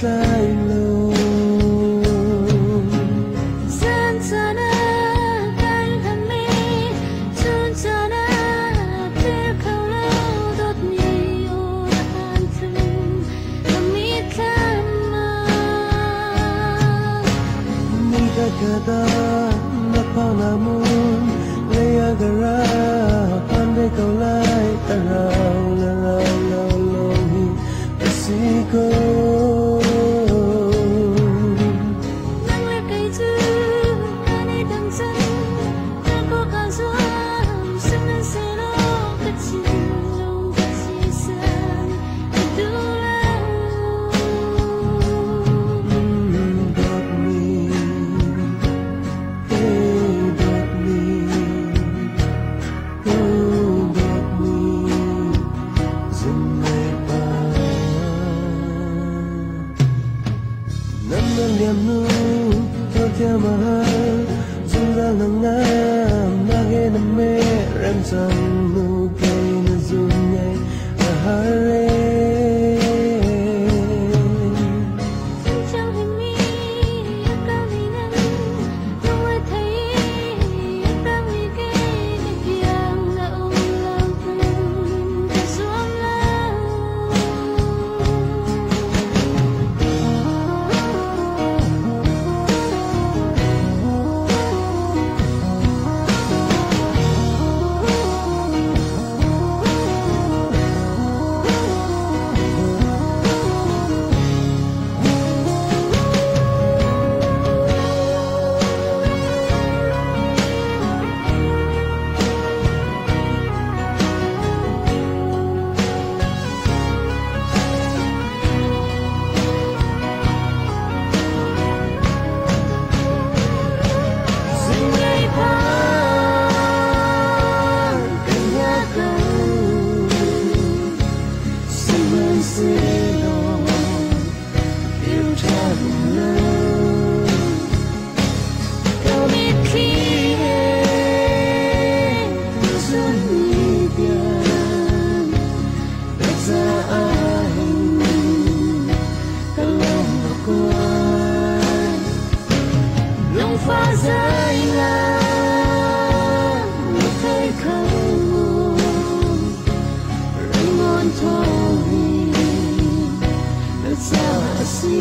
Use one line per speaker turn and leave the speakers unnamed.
tay lâu
dân sana cái thầm mi chun sana tiếc khâu lâu đốt nhiều an thương thầm mi kama
ni kata napang namun layagara pandai kau lai tarau lalau lohi asiko niềm nu theo theo mahal zunga ngam nage name rem sang nu kay na zunyay ahare
trong hình mi ta vì nắng không ai thấy ta vì cái giang là ôm lòng thương ta xuống lao pha rơi là một thấy không rơi ngon thôi đất xa xỉ